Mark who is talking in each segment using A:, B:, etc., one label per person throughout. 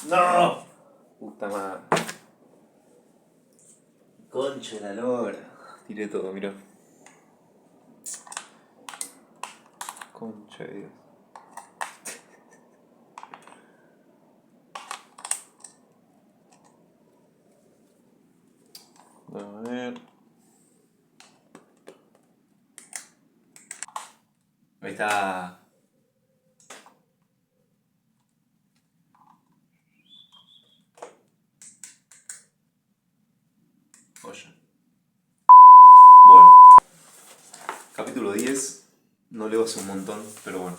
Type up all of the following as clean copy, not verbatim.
A: ¡No! Puta madre. Concha de la lora. Tiré todo, mirá. Concha de Dios. A ver. Ahí está. Oye. Bueno. Capítulo 10. No leo hace un montón, pero bueno.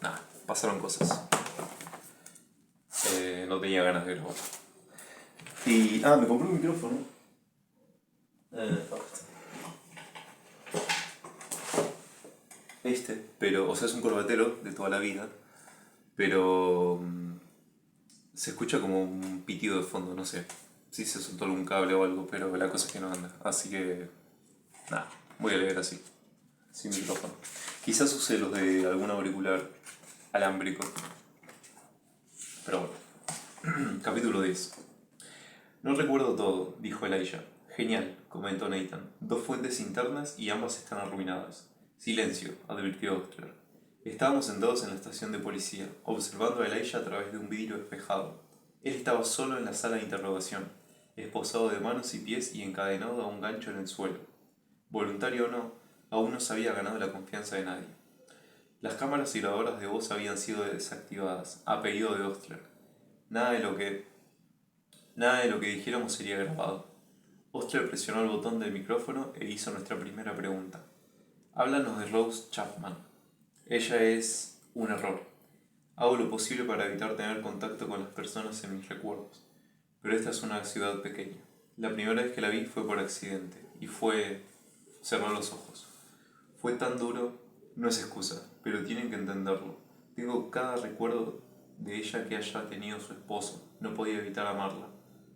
A: Nada, pasaron cosas. No tenía ganas de grabar. Y. Me compré un micrófono. Pero, o sea, es un corbatero de toda la vida, pero se escucha como un pitido de fondo, no sé si se soltó algún cable o algo, pero la cosa es que no anda. Así que, nada, voy a leer así, sin micrófono. Quizás use los de algún auricular alámbrico, pero bueno. Capítulo 10. No recuerdo todo, dijo Elijah. Genial, comentó Nathan. Dos fuentes internas y ambas están arruinadas. Silencio, advirtió Ostler. Estábamos sentados en la estación de policía, observando a Elijah a través de un vidrio espejado. Él estaba solo en la sala de interrogación, esposado de manos y pies y encadenado a un gancho en el suelo. Voluntario o no, aún no se había ganado la confianza de nadie. Las cámaras y grabadoras de voz habían sido desactivadas, a pedido de Ostler. Nada de lo que dijéramos sería grabado. Ostler presionó el botón del micrófono e hizo nuestra primera pregunta. Háblanos de Rose Chapman. Ella es un error. Hago lo posible para evitar tener contacto con las personas en mis recuerdos, pero esta es una ciudad pequeña. La primera vez que la vi fue por accidente, y fue... cerrar los ojos. Fue tan duro, no es excusa, pero tienen que entenderlo. Tengo cada recuerdo de ella que haya tenido su esposo. No podía evitar amarla.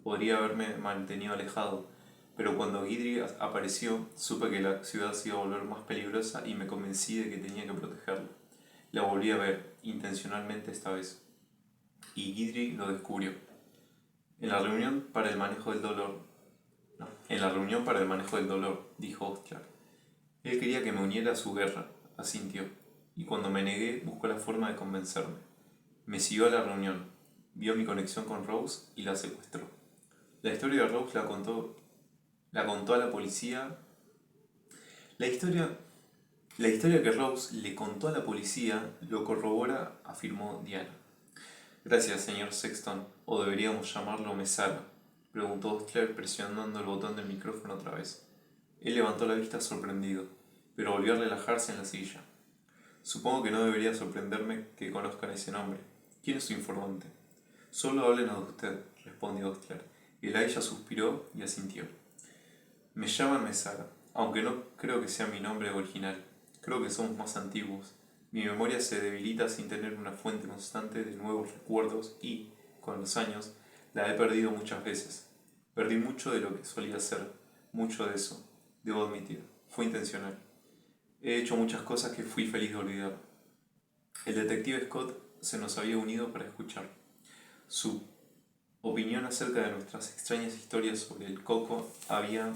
A: Podría haberme mantenido alejado, pero cuando Guidry apareció, supe que la ciudad se iba a volver más peligrosa y me convencí de que tenía que protegerla. La volví a ver, intencionalmente esta vez, y Guidry lo descubrió. En la reunión para el manejo del dolor, dijo Ostler. Él quería que me uniera a su guerra, asintió, y cuando me negué buscó la forma de convencerme. Me siguió a la reunión, vio mi conexión con Rose y la secuestró. La historia de Rose la contó a la policía. La historia que Rose le contó a la policía lo corrobora, afirmó Diana. Gracias, señor Sexton, o deberíamos llamarlo Mesara, preguntó Ostler presionando el botón del micrófono otra vez. Él levantó la vista sorprendido, pero volvió a relajarse en la silla. Supongo que no debería sorprenderme que conozcan ese nombre. ¿Quién es su informante? Solo háblenos de usted, respondió Ostler. Elijah suspiró y asintió. Me llaman Mesara, aunque no creo que sea mi nombre original. Creo que somos más antiguos. Mi memoria se debilita sin tener una fuente constante de nuevos recuerdos y, con los años, la he perdido muchas veces. Perdí mucho de lo que solía ser, mucho de eso, debo admitir. Fue intencional. He hecho muchas cosas que fui feliz de olvidar. El detective Scott se nos había unido para escuchar. Su opinión acerca de nuestras extrañas historias sobre el coco había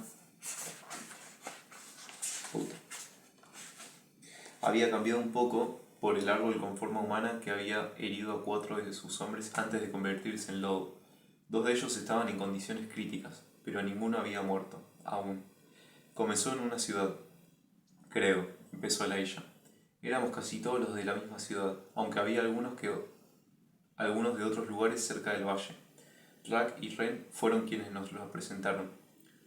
A: cambiado un poco por el árbol con forma humana que había herido a 4 de sus hombres antes de convertirse en lobo. 2 de ellos estaban en condiciones críticas, pero ninguno había muerto, aún. Comenzó en una ciudad, creo, empezó Elijah. Éramos casi todos los de la misma ciudad, aunque había algunos de otros lugares cerca del valle. Rack y Ren fueron quienes nos los presentaron.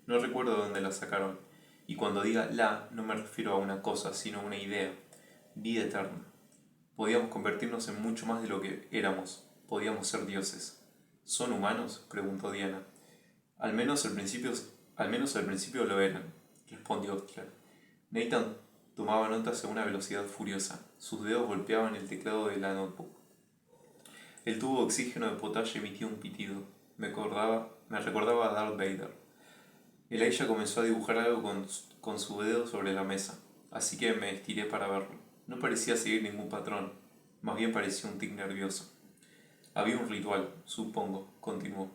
A: No recuerdo de dónde la sacaron, y cuando diga la, no me refiero a una cosa, sino a una idea. Vida eterna. Podíamos convertirnos en mucho más de lo que éramos. Podíamos ser dioses. ¿Son humanos?, preguntó Diana. Al menos al principio lo eran, respondió Ostler. Nathan tomaba notas a una velocidad furiosa. Sus dedos golpeaban el teclado de la notebook. El tubo de oxígeno de potasio emitía un pitido. Me recordaba a Darth Vader. Elijah comenzó a dibujar algo con su dedo sobre la mesa, así que me estiré para verlo. No parecía seguir ningún patrón, más bien parecía un tic nervioso. Había un ritual, supongo, continuó.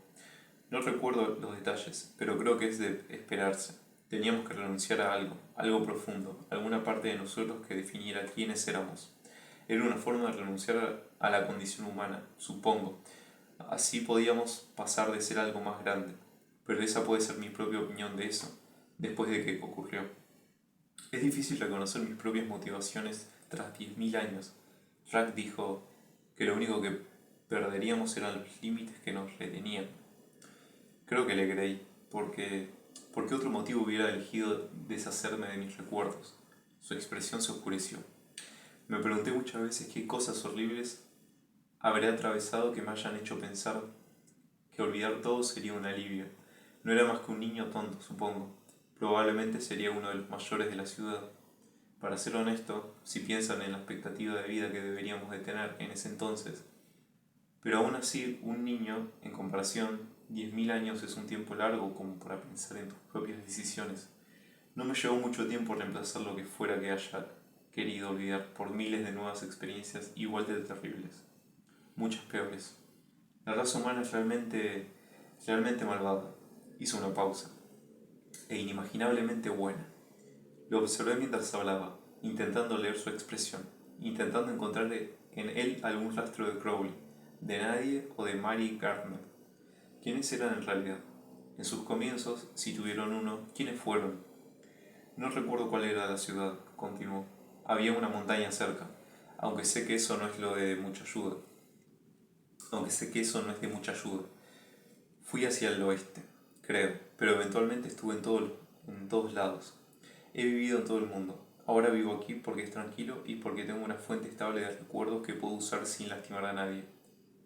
A: No recuerdo los detalles, pero creo que es de esperarse. Teníamos que renunciar a algo, algo profundo, alguna parte de nosotros que definiera quiénes éramos. Era una forma de renunciar a la condición humana, supongo. Así podíamos pasar de ser algo más grande. Pero esa puede ser mi propia opinión de eso, después de que ocurrió. Es difícil reconocer mis propias motivaciones tras 10.000 años. Rack dijo que lo único que perderíamos eran los límites que nos retenían. Creo que le creí, ¿por qué otro motivo hubiera elegido deshacerme de mis recuerdos? Su expresión se oscureció. Me pregunté muchas veces qué cosas horribles habré atravesado que me hayan hecho pensar que olvidar todo sería un alivio. No era más que un niño tonto, supongo. Probablemente sería uno de los mayores de la ciudad. Para ser honesto, si piensan en la expectativa de vida que deberíamos de tener en ese entonces, pero aún así, un niño, en comparación, 10.000 años es un tiempo largo como para pensar en tus propias decisiones. No me llevó mucho tiempo reemplazar lo que fuera que haya querido olvidar por miles de nuevas experiencias igual de terribles, muchas peores. La raza humana es realmente malvada. Hizo una pausa, e inimaginablemente buena. Lo observé mientras hablaba, intentando leer su expresión, intentando encontrar en él algún rastro de Crowley, de nadie o de Mary Gardner. ¿Quiénes eran en realidad? En sus comienzos, si tuvieron uno, ¿quiénes fueron? No recuerdo cuál era la ciudad, continuó. Había una montaña cerca, aunque sé que eso no es lo de mucha ayuda. Aunque sé que eso no es de mucha ayuda. Fui hacia el oeste, creo, pero eventualmente estuve en todos lados. He vivido en todo el mundo. Ahora vivo aquí porque es tranquilo y porque tengo una fuente estable de recuerdos que puedo usar sin lastimar a nadie.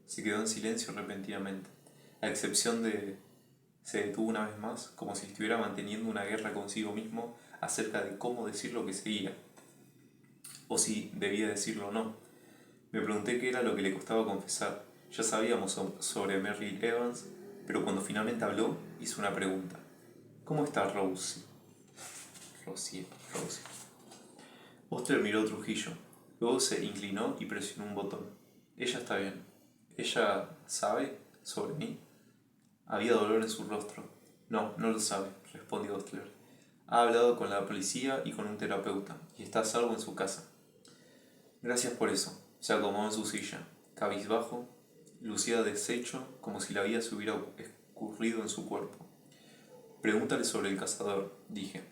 A: Se quedó en silencio repentinamente, a excepción de... Se detuvo una vez más, como si estuviera manteniendo una guerra consigo mismo acerca de cómo decir lo que seguía, o si debía decirlo o no. Me pregunté qué era lo que le costaba confesar. Ya sabíamos sobre Merrill Evans, pero cuando finalmente habló, hizo una pregunta. ¿Cómo está Rosie? Rosie. Oster miró a Trujillo. Luego se inclinó y presionó un botón. Ella está bien. ¿Ella sabe sobre mí? Había dolor en su rostro. No, no lo sabe, respondió Ostler. Ha hablado con la policía y con un terapeuta, y está a salvo en su casa. Gracias por eso. Se acomodó en su silla, cabizbajo, lucía deshecho, como si la vida se hubiera escurrido en su cuerpo. Pregúntale sobre el cazador, dije.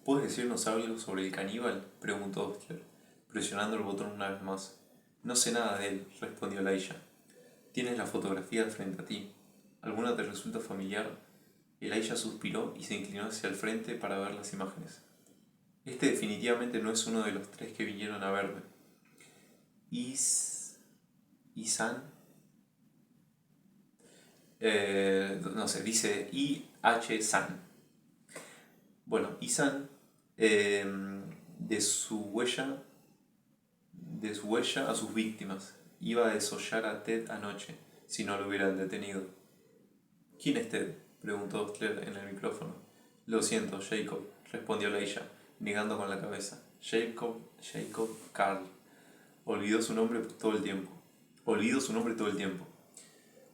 A: ¿Puedes decirnos algo sobre el caníbal? Preguntó Ostler, presionando el botón una vez más. No sé nada de él, respondió Laisha. Tienes la fotografía frente a ti. ¿Alguna te resulta familiar? Elijah suspiró y se inclinó hacia el frente para ver las imágenes. Este definitivamente no es uno de los tres que vinieron a verme. Isan, no sé, dice I.H. San. Bueno, Isan, de su huella a sus víctimas. Iba a desollar a Ted anoche, si no lo hubieran detenido. ¿Quién es Ted? Preguntó Ostler en el micrófono. Lo siento, Jacob, respondió Leisha, negando con la cabeza. Jacob Carl. Olvidó su nombre todo el tiempo. Olvido su nombre todo el tiempo.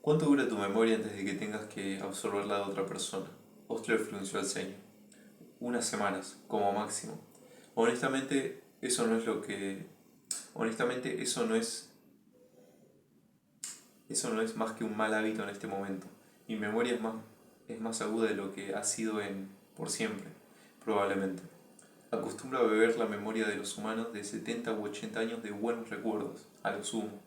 A: ¿Cuánto dura tu memoria antes de que tengas que absorberla de otra persona? Ostler frunció el ceño. Unas semanas, como máximo. Honestamente, eso no es lo que... Honestamente, eso no es más que un mal hábito en este momento. Mi memoria es más aguda de lo que ha sido por siempre, probablemente. Acostumbro a beber la memoria de los humanos de 70 u 80 años de buenos recuerdos, a lo sumo.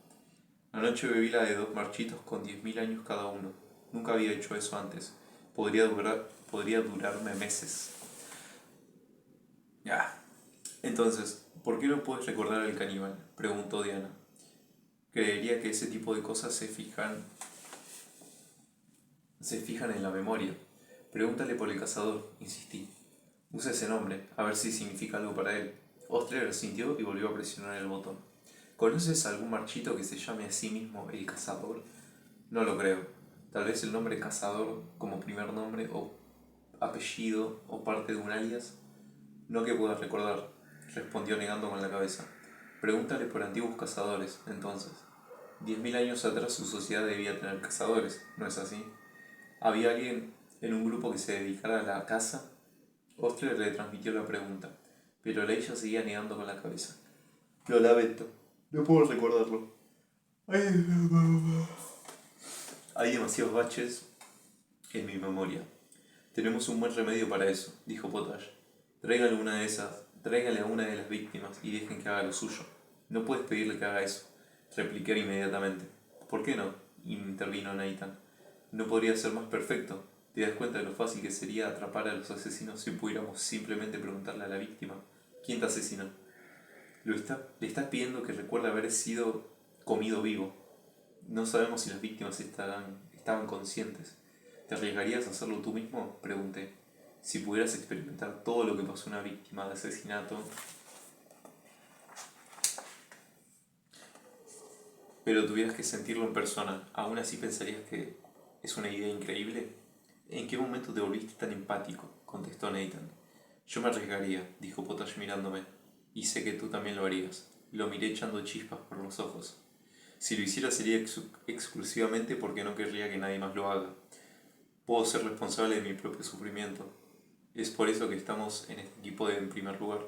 A: Anoche bebí la de dos marchitos con 10.000 años cada uno. Nunca había hecho eso antes. Podría durarme meses. Ya. Entonces, ¿por qué no puedes recordar al caníbal? Preguntó Diana. Creería que ese tipo de cosas se fijan en la memoria. Pregúntale por el cazador, insistí. Usa ese nombre, a ver si significa algo para él. Ostler sintió y volvió a presionar el botón. ¿Conoces algún marchito que se llame a sí mismo el cazador? No lo creo. Tal vez el nombre cazador como primer nombre o apellido o parte de un alias. No que puedas recordar, respondió negando con la cabeza. Pregúntale por antiguos cazadores, entonces. 10.000 años atrás su sociedad debía tener cazadores, ¿no es así? ¿Había alguien en un grupo que se dedicara a la caza? Ostler le transmitió la pregunta, pero Leia seguía negando con la cabeza. Lo lamento, no puedo recordarlo. Hay demasiados baches en mi memoria. Tenemos un buen remedio para eso, dijo Potash. Tráigale a una de las víctimas y dejen que haga lo suyo. No puedes pedirle que haga eso, repliqué inmediatamente. ¿Por qué no? Intervino Nathan. No podría ser más perfecto. ¿Te das cuenta de lo fácil que sería atrapar a los asesinos si pudiéramos simplemente preguntarle a la víctima? ¿Quién te asesinó? Le estás pidiendo que recuerde haber sido comido vivo. No sabemos si las víctimas estaban conscientes. ¿Te arriesgarías a hacerlo tú mismo? Pregunté. Si pudieras experimentar todo lo que pasó una víctima de asesinato, pero tuvieras que sentirlo en persona, ¿aún así pensarías que es una idea increíble? ¿En qué momento te volviste tan empático? Contestó Nathan. Yo me arriesgaría, dijo Potash mirándome, y sé que tú también lo harías. Lo miré echando chispas por los ojos. Si lo hiciera sería exclusivamente porque no querría que nadie más lo haga. Puedo ser responsable de mi propio sufrimiento. Es por eso que estamos en este equipo en primer lugar,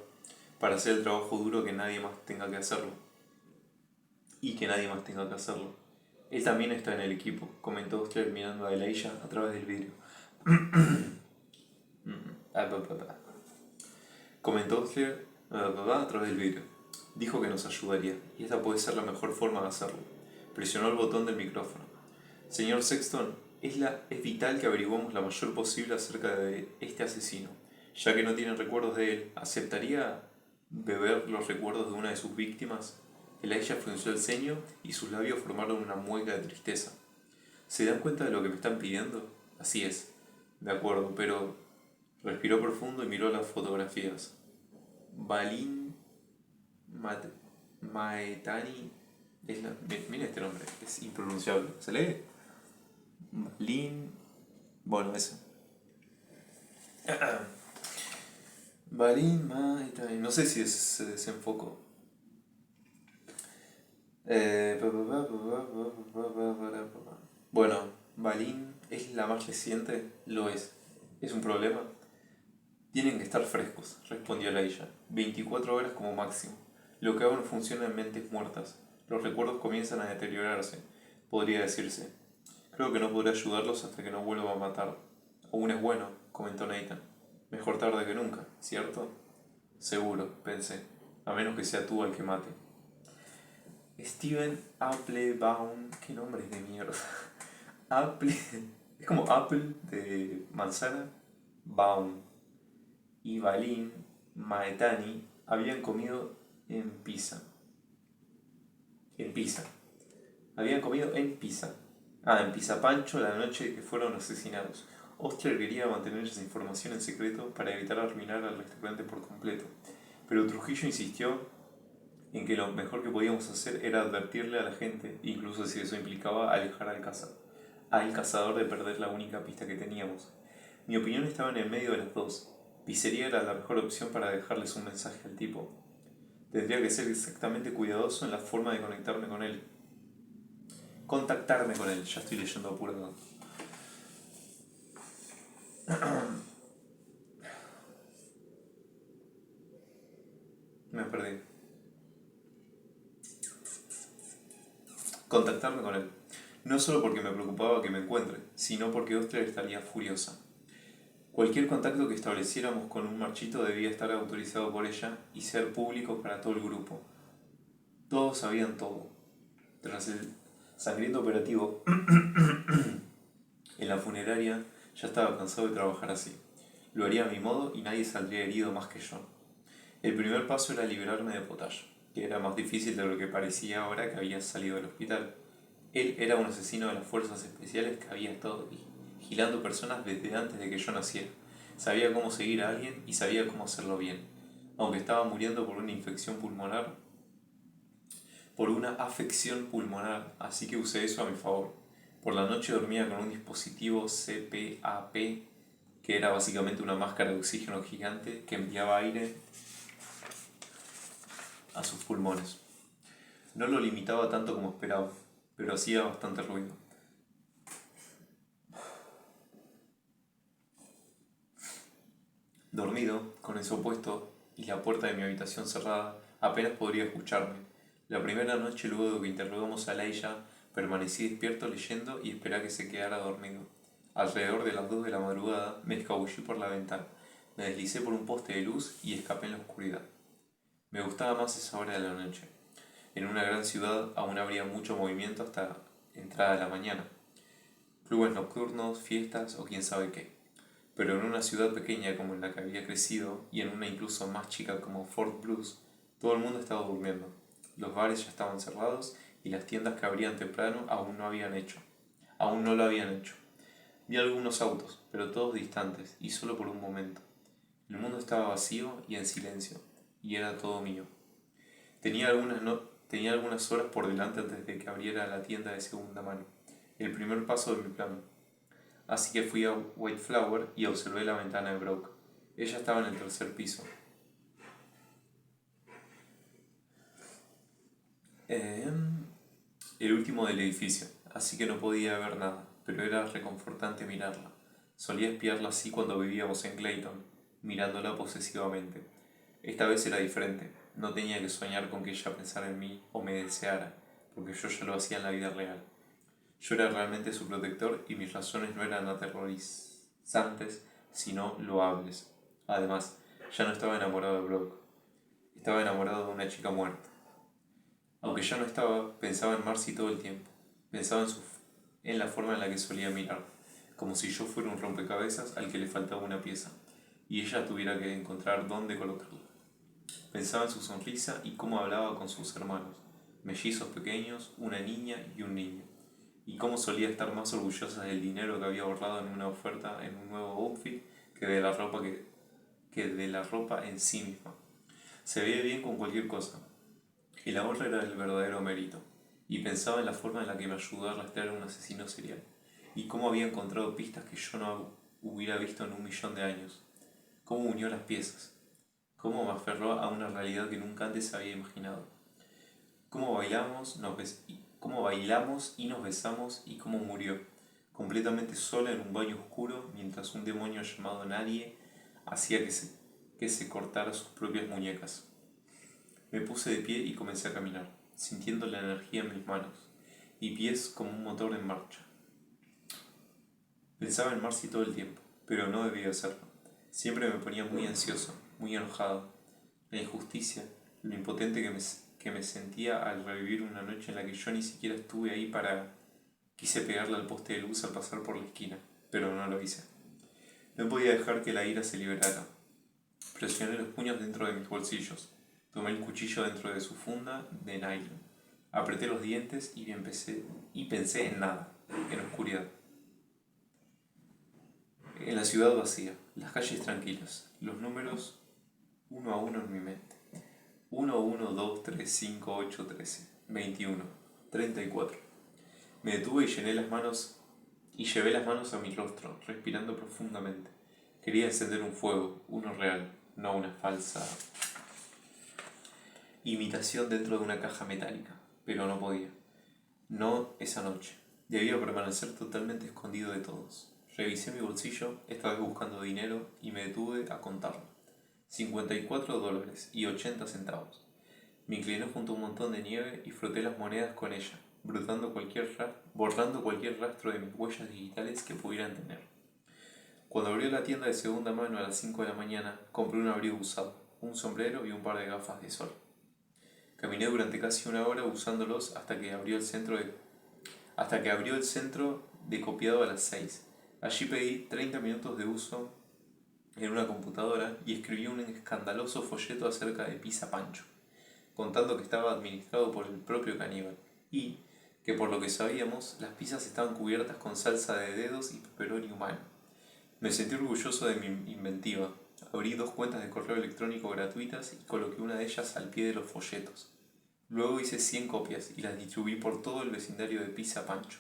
A: para hacer el trabajo duro que nadie más tenga que hacerlo. Y que nadie más tenga que hacerlo. Él también está en el equipo, comentó Ostler mirando a Elijah a través del vidrio. Comentó Ostler a través del vidrio. Dijo que nos ayudaría, y esta puede ser la mejor forma de hacerlo. Presionó el botón del micrófono. Señor Sexton, es vital que averiguemos la mayor posible acerca de este asesino. Ya que no tienen recuerdos de él, ¿aceptaría beber los recuerdos de una de sus víctimas? Elijah frunció el ceño y sus labios formaron una mueca de tristeza. ¿Se dan cuenta de lo que me están pidiendo? Así es. De acuerdo, pero... Respiró profundo y miró las fotografías. Balin Maetani... Mira este nombre, es impronunciable. ¿Se lee? Balin... Bueno, eso. Balin Maetani... No sé si se desenfocó. Bueno, Balin es la más reciente, lo es. ¿Es un problema? Tienen que estar frescos, respondió Leia. 24 horas como máximo. Lo que aún funciona en mentes muertas. Los recuerdos comienzan a deteriorarse, podría decirse. Creo que no podré ayudarlos hasta que no vuelva a matar. Aún es bueno, comentó Nathan. Mejor tarde que nunca, ¿cierto? Seguro, pensé. A menos que sea tú el que mate. Steven Applebaum, ¿qué nombre es de mierda? Apple, es como Apple de manzana, Baum y Balin Maetani habían comido en Pisa. Habían comido en Pisa. En Pisa Pancho la noche que fueron asesinados. Ostler quería mantener esa información en secreto para evitar arruinar al restaurante por completo, pero Trujillo insistió en que lo mejor que podíamos hacer era advertirle a la gente, incluso si eso implicaba alejar al cazador de perder la única pista que teníamos. Mi opinión estaba en el medio de las dos. Pizzería era la mejor opción para dejarles un mensaje al tipo. Tendría que ser exactamente cuidadoso en la forma de conectarme con él. Contactarme con él, ya estoy leyendo apurado. Me perdí. Contactarme con él. No solo porque me preocupaba que me encuentre, sino porque Ostler estaría furiosa. Cualquier contacto que estableciéramos con un marchito debía estar autorizado por ella y ser público para todo el grupo. Todos sabían todo. Tras el sangriento operativo en la funeraria, ya estaba cansado de trabajar así. Lo haría a mi modo y nadie saldría herido más que yo. El primer paso era liberarme de Potash, que era más difícil de lo que parecía ahora que había salido del hospital. Él era un asesino de las fuerzas especiales que había estado vigilando personas desde antes de que yo naciera. Sabía cómo seguir a alguien y sabía cómo hacerlo bien. Aunque estaba muriendo por una afección pulmonar, así que usé eso a mi favor. Por la noche dormía con un dispositivo CPAP, que era básicamente una máscara de oxígeno gigante que enviaba aire a sus pulmones. No lo limitaba tanto como esperaba. pero hacía bastante ruido. Dormido, con eso puesto y la puerta de mi habitación cerrada, apenas podría escucharme. La primera noche luego de que interrogamos a Leia, permanecí despierto leyendo y esperé a que se quedara dormido. Alrededor de las 2 de la madrugada me escabullí por la ventana, me deslicé por un poste de luz y escapé en la oscuridad. Me gustaba más esa hora de la noche. En una gran ciudad aún habría mucho movimiento hasta entrada la mañana. Clubes nocturnos, fiestas o quién sabe qué. Pero en una ciudad pequeña como en la que había crecido y en una incluso más chica como Fort Blues, todo el mundo estaba durmiendo. Los bares ya estaban cerrados y las tiendas que abrían temprano aún no lo habían hecho. Vi algunos autos, pero todos distantes y solo por un momento. El mundo estaba vacío y en silencio, y era todo mío. Tenía algunas horas por delante antes de que abriera la tienda de segunda mano, el primer paso de mi plan. Así que fui a White Flower y observé la ventana de Brooke. Ella estaba en el tercer piso. El último del edificio, así que no podía ver nada, pero era reconfortante mirarla. Solía espiarla así cuando vivíamos en Clayton, mirándola posesivamente. Esta vez era diferente. No tenía que soñar con que ella pensara en mí o me deseara, porque yo ya lo hacía en la vida real. Yo era realmente su protector y mis razones no eran aterrorizantes, sino loables. Además, ya no estaba enamorado de Brock. Estaba enamorado de una chica muerta. Aunque ya no estaba, pensaba en Marcy todo el tiempo. Pensaba en la forma en la que solía mirar, como si yo fuera un rompecabezas al que le faltaba una pieza, y ella tuviera que encontrar dónde colocarla. Pensaba en su sonrisa y cómo hablaba con sus hermanos, mellizos pequeños, una niña y un niño, y cómo solía estar más orgullosa del dinero que había ahorrado en una oferta en un nuevo outfit que de la ropa en sí misma. Se veía bien con cualquier cosa. El ahorro era el verdadero mérito, y pensaba en la forma en la que me ayudó a rastrear a un asesino serial, y cómo había encontrado pistas que yo no hubiera visto en 1 millón de años, cómo unió las piezas, cómo me aferró a una realidad que nunca antes había imaginado, cómo bailamos y nos besamos y cómo murió, completamente sola en un baño oscuro mientras un demonio llamado Nadie hacía que se cortara sus propias muñecas. Me puse de pie y comencé a caminar, sintiendo la energía en mis manos y pies como un motor en marcha. Pensaba en Marcy todo el tiempo, pero no debía hacerlo. Siempre me ponía muy ansioso, muy enojado. La injusticia, lo impotente que me sentía al revivir una noche en la que yo ni siquiera estuve ahí para... Quise pegarle al poste de luz al pasar por la esquina, pero no lo hice. No podía dejar que la ira se liberara. Presioné los puños dentro de mis bolsillos. Tomé el cuchillo dentro de su funda de nylon. Apreté los dientes y pensé en nada, en oscuridad. En la ciudad vacía, las calles tranquilas, los números uno a uno en mi mente. 1, 1, 2, 3, 5, 8, 13, 21, 34. Me detuve y llevé las manos a mi rostro, respirando profundamente. Quería encender un fuego, uno real, no una falsa imitación dentro de una caja metálica, pero no podía. No esa noche. Debía permanecer totalmente escondido de todos. Revisé mi bolsillo, esta vez buscando dinero, y me detuve a contarlo. $54 y 80 centavos. Me incliné junto a un montón de nieve y froté las monedas con ella, borrando cualquier rastro de mis huellas digitales que pudieran tener. Cuando abrió la tienda de segunda mano a las 5 de la mañana, compré un abrigo usado, un sombrero y un par de gafas de sol. Caminé durante casi una hora usándolos hasta que abrió el centro de copiado a las 6. Allí pedí 30 minutos de uso en una computadora y escribí un escandaloso folleto acerca de Pizza Pancho, contando que estaba administrado por el propio caníbal y que por lo que sabíamos las pizzas estaban cubiertas con salsa de dedos y pepperoni humano. Me sentí orgulloso de mi inventiva. Abrí 2 cuentas de correo electrónico gratuitas y coloqué una de ellas al pie de los folletos. Luego hice 100 copias y las distribuí por todo el vecindario de Pizza Pancho,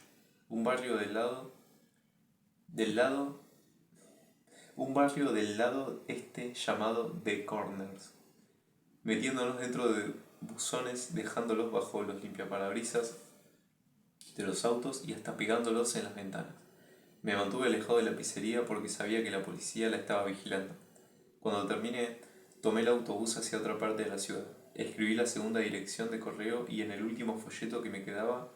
A: un barrio del lado, un barrio del lado este llamado The Corners, metiéndolos dentro de buzones, dejándolos bajo los limpiaparabrisas de los autos y hasta pegándolos en las ventanas. Me mantuve alejado de la pizzería porque sabía que la policía la estaba vigilando. Cuando terminé, tomé el autobús hacia otra parte de la ciudad. Escribí la segunda dirección de correo y en el último folleto que me quedaba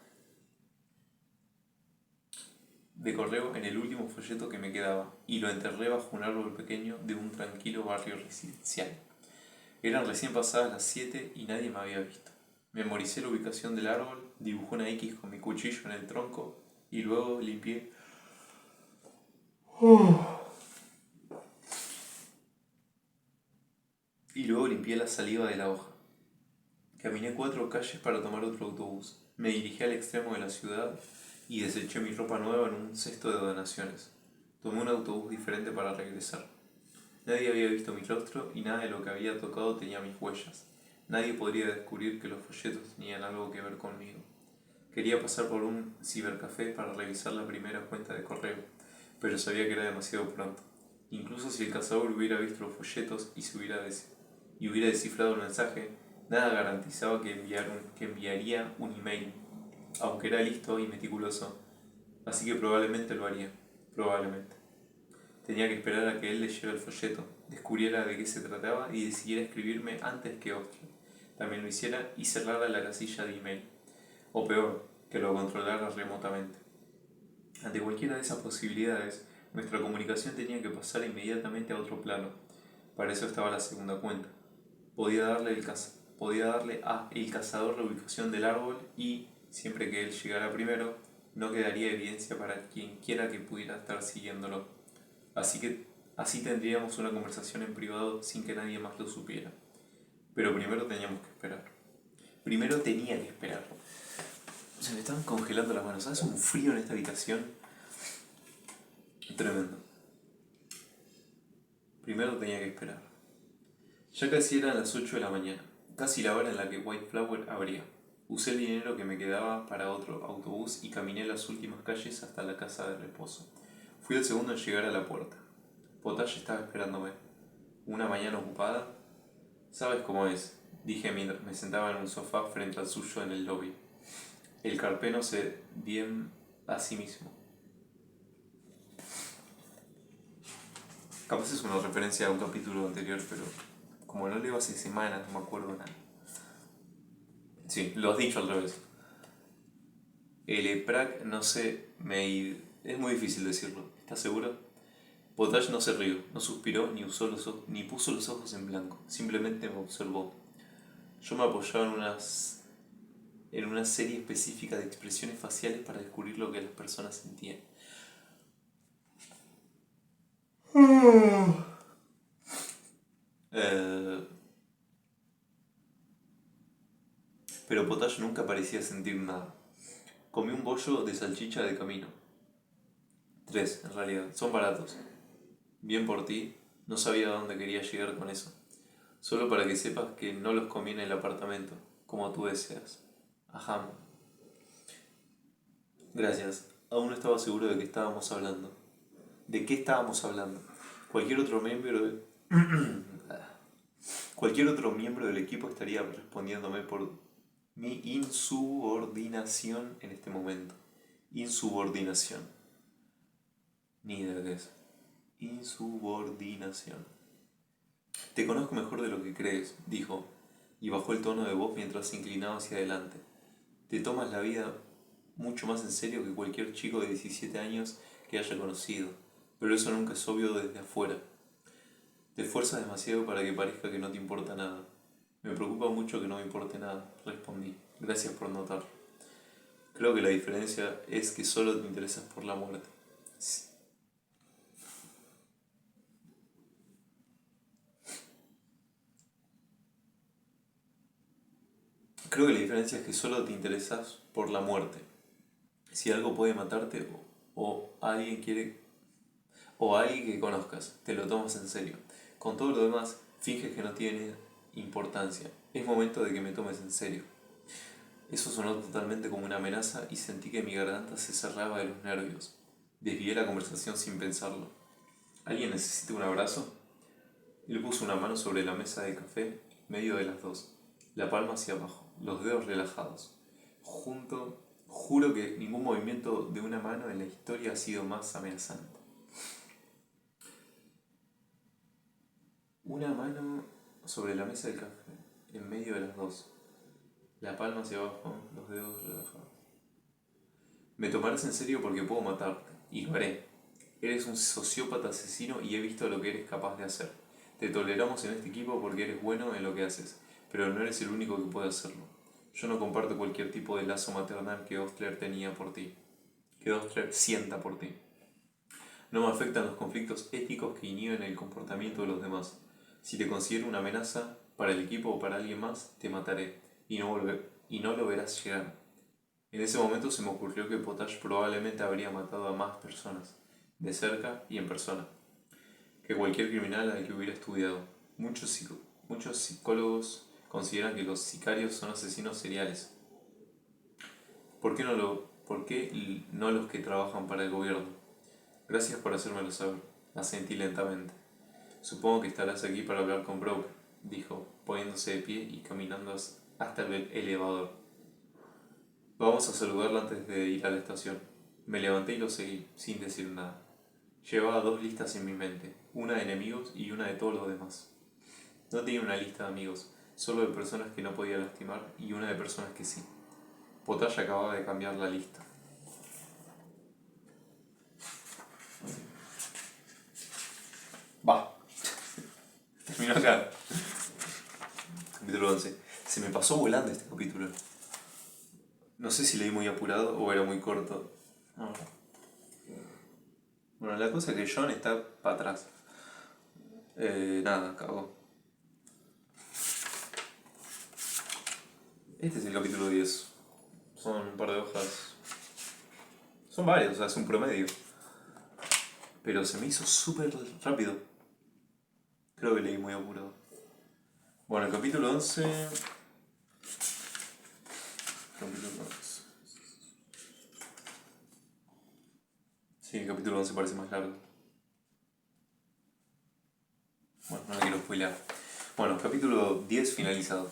A: y lo enterré bajo un árbol pequeño de un tranquilo barrio residencial. Eran recién pasadas las 7 y nadie me había visto. Memoricé la ubicación del árbol, dibujé una X con mi cuchillo en el tronco y luego limpié la saliva de la hoja. Caminé 4 calles para tomar otro autobús. Me dirigí al extremo de la ciudad y deseché mi ropa nueva en un cesto de donaciones. Tomé un autobús diferente para regresar. Nadie había visto mi rostro y nada de lo que había tocado tenía mis huellas. Nadie podría descubrir que los folletos tenían algo que ver conmigo. Quería pasar por un cibercafé para revisar la primera cuenta de correo, pero sabía que era demasiado pronto. Incluso si el cazador hubiera visto los folletos y hubiera descifrado el mensaje, nada garantizaba que enviaría un email, aunque era listo y meticuloso. Así que probablemente lo haría. Probablemente. Tenía que esperar a que él leyera el folleto, descubriera de qué se trataba y decidiera escribirme antes que Oscar también lo hiciera y cerrara la casilla de email. O peor, que lo controlara remotamente. Ante cualquiera de esas posibilidades, nuestra comunicación tenía que pasar inmediatamente a otro plano. Para eso estaba la segunda cuenta. Podía darle a el cazador la ubicación del árbol y, siempre que él llegara primero, no quedaría evidencia para quien quiera que pudiera estar siguiéndolo. Así tendríamos una conversación en privado sin que nadie más lo supiera. Pero primero teníamos que esperar. Primero tenía que esperar. Se me estaban congelando las manos. ¿Sabes? Un frío en esta habitación. Tremendo. Primero tenía que esperar. Ya casi eran las 8 de la mañana, casi la hora en la que White Flower abría. Usé el dinero que me quedaba para otro autobús y caminé las últimas calles hasta la casa de reposo. Fui el segundo en llegar a la puerta. Potash estaba esperándome. ¿Una mañana ocupada? ¿Sabes cómo es?, dije mientras me sentaba en un sofá frente al suyo en el lobby. El carpeno se bien a sí mismo. Capaz es una referencia a un capítulo anterior, pero como no leo hace semanas, no me acuerdo nada. Sí, lo has dicho al revés. El EPRAC, no sé, es muy difícil decirlo. ¿Estás seguro? Potash no se rió, no suspiró ni puso los ojos en blanco. Simplemente me observó. Yo me apoyaba en una serie específica de expresiones faciales para descubrir lo que las personas sentían. Pero Potash nunca parecía sentir nada. Comí un bollo de salchicha de camino. 3, en realidad. Son baratos. Bien por ti, no sabía a dónde quería llegar con eso. Solo para que sepas que no los comí en el apartamento, como tú deseas. Ajá. Gracias. Aún no estaba seguro de qué estábamos hablando. ¿De qué estábamos hablando? Cualquier otro miembro de... Cualquier otro miembro del equipo estaría respondiéndome por mi insubordinación en este momento. Insubordinación. Ni idea qué es. Insubordinación. Te conozco mejor de lo que crees, dijo, y bajó el tono de voz mientras se inclinaba hacia adelante. Te tomas la vida mucho más en serio que cualquier chico de 17 años que haya conocido, pero eso nunca es obvio desde afuera. Te esfuerzas demasiado para que parezca que no te importa nada. Me preocupa mucho que no me importe nada, respondí. Gracias por notar. Creo que la diferencia es que solo te interesas por la muerte. Creo que la diferencia es que solo te interesas por la muerte. Si algo puede matarte o alguien que conozcas, te lo tomas en serio. Con todo lo demás, finges que no tiene importancia. Es momento de que me tomes en serio. Eso sonó totalmente como una amenaza y sentí que mi garganta se cerraba de los nervios. Desvié la conversación sin pensarlo. ¿Alguien necesita un abrazo? Él puso una mano sobre la mesa de café, en medio de las dos, la palma hacia abajo, los dedos relajados, junto Juro que ningún movimiento de una mano en la historia ha sido más amenazante. Una mano sobre la mesa del café, en medio de las dos. La palma hacia abajo, los dedos relajados. Me tomarás en serio porque puedo matarte, y lo haré. Eres un sociópata asesino y he visto lo que eres capaz de hacer. Te toleramos en este equipo porque eres bueno en lo que haces, pero no eres el único que puede hacerlo. Yo no comparto cualquier tipo de lazo maternal que Ostler tenía por ti, que Ostler sienta por ti. No me afectan los conflictos éticos que inhiben el comportamiento de los demás. Si te considero una amenaza para el equipo o para alguien más, te mataré y no lo verás llegar. En ese momento se me ocurrió que Potash probablemente habría matado a más personas, de cerca y en persona, que cualquier criminal al que hubiera estudiado. Muchos psicólogos consideran que los sicarios son asesinos seriales. ¿Por qué no los que trabajan para el gobierno? Gracias por hacérmelo saber, asentí lentamente. Supongo que estarás aquí para hablar con Broker, dijo, poniéndose de pie y caminando hasta el elevador. Vamos a saludarla antes de ir a la estación. Me levanté y lo seguí, sin decir nada. Llevaba 2 listas en mi mente, una de enemigos y una de todos los demás. No tenía una lista de amigos, solo de personas que no podía lastimar y una de personas que sí. Potash acababa de cambiar la lista. Va. Terminó acá. Capítulo 11. Se me pasó volando este capítulo. No sé si leí muy apurado o era muy corto. No. Bueno, la cosa es que John está para atrás. Nada, cagó. Este es el capítulo 10. Son un par de hojas. Son varios, o sea, es un promedio. Pero se me hizo súper rápido. Creo que leí muy apurado. Bueno, el capítulo 11. Capítulo 11. Sí, el capítulo 11 parece más largo. Bueno, no me quiero spoilear. Bueno, capítulo 10 finalizado.